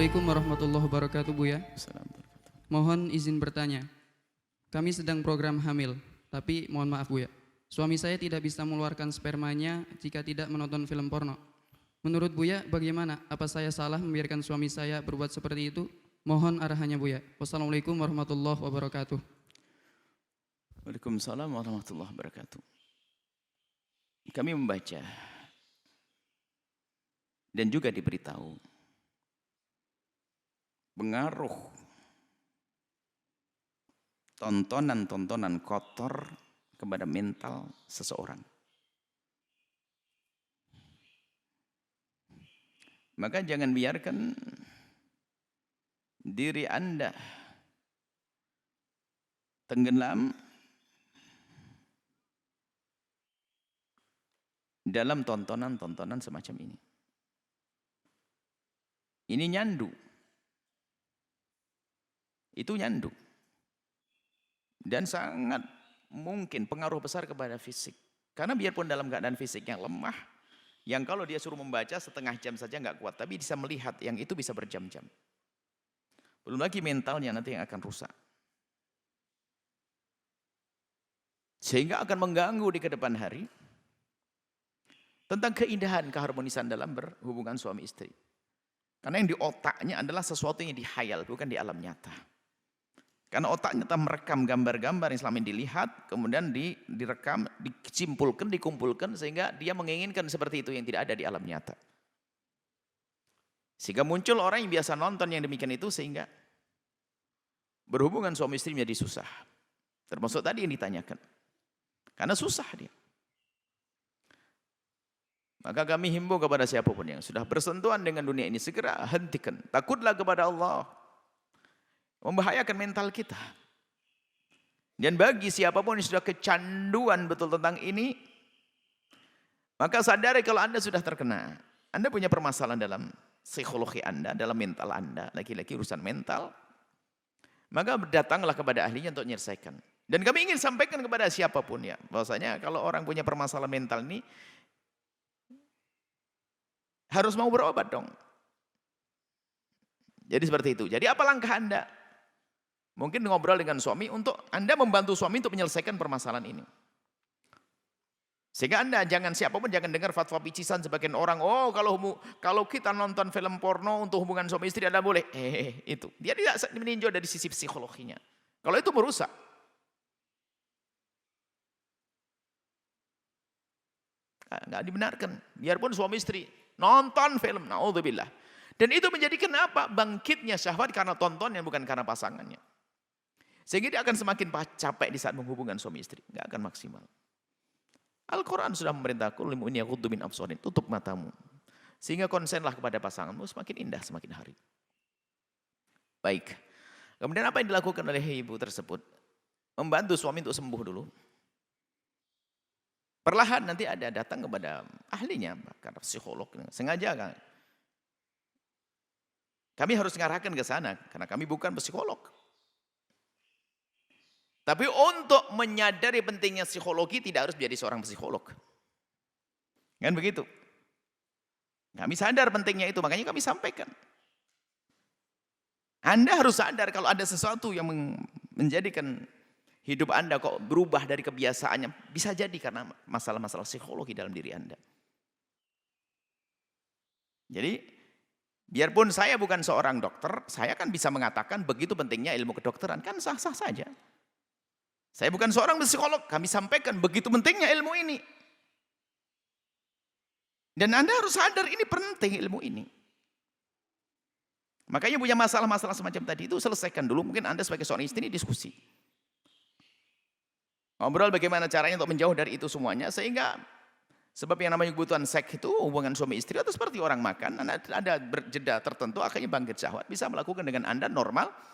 Assalamualaikum warahmatullahi wabarakatuh, Buya. Mohon izin bertanya. Kami sedang program hamil, tapi mohon maaf, Buya. Suami saya tidak bisa mengeluarkan spermanya jika tidak menonton film porno. Menurut Buya, bagaimana? Apa saya salah membiarkan suami saya berbuat seperti itu? Mohon arahannya, Buya. Wassalamualaikum warahmatullahi wabarakatuh. Waalaikumsalam warahmatullahi wabarakatuh. Kami membaca dan juga diberitahu pengaruh tontonan-tontonan kotor kepada mental seseorang. Maka jangan biarkan diri Anda tenggelam dalam tontonan-tontonan semacam ini. Ini nyandu. Itu nyandu. Dan sangat mungkin pengaruh besar kepada fisik. Karena biarpun dalam keadaan fisik yang lemah, yang kalau dia suruh membaca setengah jam saja nggak kuat, tapi bisa melihat yang itu bisa berjam-jam. Belum lagi mentalnya nanti yang akan rusak. Sehingga akan mengganggu di kedepan hari tentang keindahan keharmonisan dalam berhubungan suami istri. Karena yang di otaknya adalah sesuatu yang dihayal, bukan di alam nyata. Karena otaknya telah merekam gambar-gambar yang selama ini dilihat, kemudian direkam, dikumpulkan, sehingga dia menginginkan seperti itu yang tidak ada di alam nyata. Sehingga muncul orang yang biasa nonton yang demikian itu, sehingga berhubungan suami istri menjadi susah. Termasuk tadi yang ditanyakan. Karena susah dia. Maka kami himbau kepada siapapun yang sudah bersentuhan dengan dunia ini, segera hentikan. Takutlah kepada Allah. Membahayakan mental kita. Dan bagi siapapun yang sudah kecanduan betul tentang ini, maka sadari kalau Anda sudah terkena. Anda punya permasalahan dalam psikologi Anda, dalam mental Anda, laki-laki urusan mental, maka datanglah kepada ahlinya untuk menyelesaikan. Dan kami ingin sampaikan kepada siapapun ya, bahwasanya kalau orang punya permasalahan mental ini, harus mau berobat dong. Jadi seperti itu. Jadi apa langkah Anda? Mungkin ngobrol dengan suami untuk Anda membantu suami untuk menyelesaikan permasalahan ini. Sehingga Anda siapapun jangan dengar fatwa picisan sebagian orang, oh kalau kita nonton film porno untuk hubungan suami istri Anda boleh. Itu. Dia tidak meninjau dari sisi psikologinya. Kalau itu merusak. Enggak dibenarkan. Biarpun suami istri nonton film, naudzubillah. Dan itu menjadikan apa? Bangkitnya syahwat karena tontonnya bukan karena pasangannya. Sehingga dia akan semakin capek di saat menghubungkan suami istri. Enggak akan maksimal. Al-Quran sudah memerintahkan, limu'in yaghuddu min absarihim, tutup matamu. Sehingga konsenlah kepada pasanganmu, semakin indah semakin hari. Baik. Kemudian apa yang dilakukan oleh ibu tersebut? Membantu suami untuk sembuh dulu. Perlahan nanti ada datang kepada ahlinya, karena psikolog. Sengaja kan. Kami harus mengarahkan ke sana, karena kami bukan psikolog. Tapi untuk menyadari pentingnya psikologi tidak harus menjadi seorang psikolog. Kan begitu. Kami sadar pentingnya itu, makanya kami sampaikan. Anda harus sadar kalau ada sesuatu yang menjadikan hidup Anda kok berubah dari kebiasaannya. Bisa jadi karena masalah-masalah psikologi dalam diri Anda. Jadi, biarpun saya bukan seorang dokter, saya kan bisa mengatakan begitu pentingnya ilmu kedokteran. Kan sah-sah saja. Saya bukan seorang psikolog, kami sampaikan begitu pentingnya ilmu ini. Dan Anda harus sadar ini penting ilmu ini. Makanya punya masalah-masalah semacam tadi itu selesaikan dulu. Mungkin Anda sebagai seorang istri diskusi. Ngobrol bagaimana caranya untuk menjauh dari itu semuanya. Sehingga sebab yang namanya kebutuhan seks itu hubungan suami istri atau seperti orang makan. Ada berjeda tertentu akhirnya bangkit syahwat. Bisa melakukan dengan Anda normal.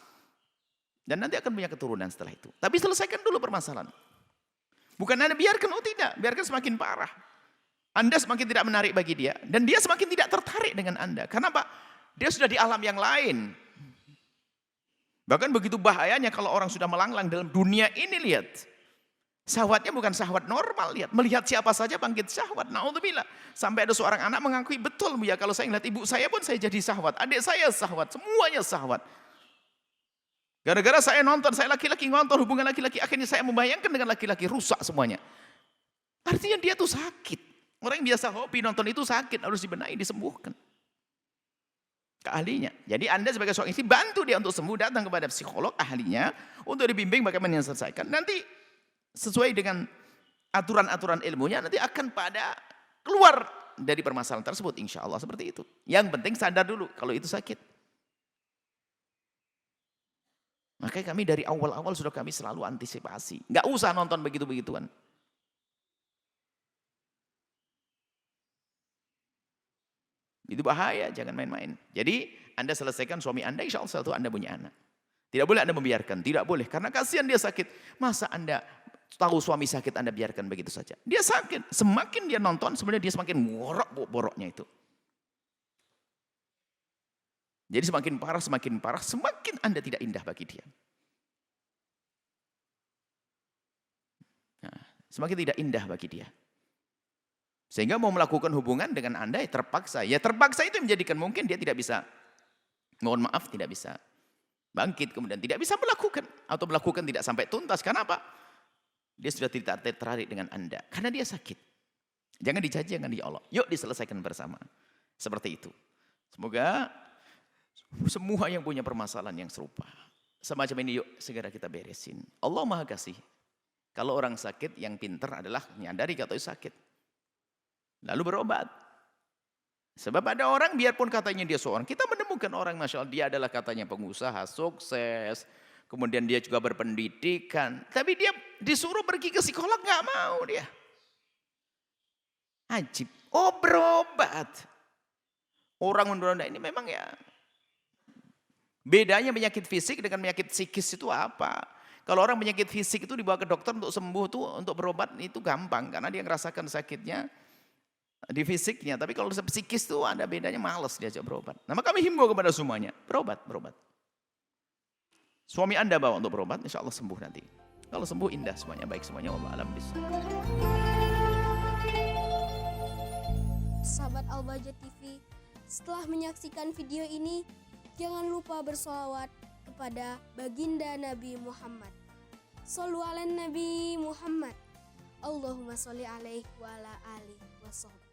Dan nanti akan punya keturunan setelah itu. Tapi selesaikan dulu permasalahan. Bukan Anda biarkan, oh tidak. Biarkan semakin parah. Anda semakin tidak menarik bagi dia. Dan dia semakin tidak tertarik dengan Anda. Karena apa? Dia sudah di alam yang lain. Bahkan begitu bahayanya kalau orang sudah melanglang dalam dunia ini, lihat. Syahwatnya bukan syahwat normal, lihat. Melihat siapa saja bangkit syahwat. Na'udzubillah. Sampai ada seorang anak mengakui, betul Bu ya, kalau saya ngeliat ibu saya pun saya jadi syahwat. Adik saya syahwat, semuanya syahwat. Gara-gara saya nonton, saya laki-laki nonton hubungan laki-laki, akhirnya saya membayangkan dengan laki-laki, rusak semuanya. Artinya dia tuh sakit. Orang yang biasa hobi nonton itu sakit, harus dibenahi, disembuhkan. Ke ahlinya. Jadi Anda sebagai seorang istri, bantu dia untuk sembuh, datang kepada psikolog ahlinya, untuk dibimbing bagaimana menyelesaikan. Nanti sesuai dengan aturan-aturan ilmunya, nanti akan pada keluar dari permasalahan tersebut, insya Allah seperti itu. Yang penting sadar dulu kalau itu sakit. Makanya kami dari awal-awal sudah kami selalu antisipasi. Nggak usah nonton begitu-begituan. Itu bahaya, jangan main-main. Jadi Anda selesaikan suami Anda, insya Allah satu Anda punya anak. Tidak boleh Anda membiarkan, tidak boleh. Karena kasihan dia sakit. Masa Anda tahu suami sakit Anda biarkan begitu saja. Dia sakit, semakin dia nonton sebenarnya dia semakin ngorok boroknya itu. Jadi semakin parah, semakin Anda tidak indah bagi dia. Nah, semakin tidak indah bagi dia. Sehingga mau melakukan hubungan dengan Anda ya terpaksa. Ya terpaksa itu menjadikan mungkin dia tidak bisa, mohon maaf, tidak bisa bangkit, kemudian tidak bisa melakukan. Atau melakukan tidak sampai tuntas. Karena apa? Dia sudah tidak tertarik dengan Anda. Karena dia sakit. Jangan dicaci, jangan diolok. Yuk diselesaikan bersama. Seperti itu. Semoga semua yang punya permasalahan yang serupa. Semacam ini yuk segera kita beresin. Allah Maha Kasih. Kalau orang sakit yang pintar adalah menyadari kalau sakit. Lalu berobat. Sebab ada orang biarpun katanya dia seorang. Kita menemukan orang Masya Allah. Dia adalah katanya pengusaha sukses. Kemudian dia juga berpendidikan. Tapi dia disuruh pergi ke psikolog, nggak mau dia. Ajib. Oh berobat. Orang menurut ini memang ya. Bedanya penyakit fisik dengan penyakit psikis itu apa? Kalau orang penyakit fisik itu dibawa ke dokter untuk sembuh tuh, untuk berobat itu gampang. Karena dia ngerasakan sakitnya di fisiknya. Tapi kalau psikis tuh ada bedanya, males diajak berobat. Nah maka kami himbau kepada semuanya. Berobat. Suami Anda bawa untuk berobat, insya Allah sembuh nanti. Kalau sembuh indah semuanya, baik semuanya. Allah alam bismillah. Sahabat Al-Bahjah TV, setelah menyaksikan video ini, jangan lupa bersolawat kepada baginda Nabi Muhammad. Shollu ala Nabi Muhammad. Allahumma sholli alaihi wa ala alihi wa sahbihi.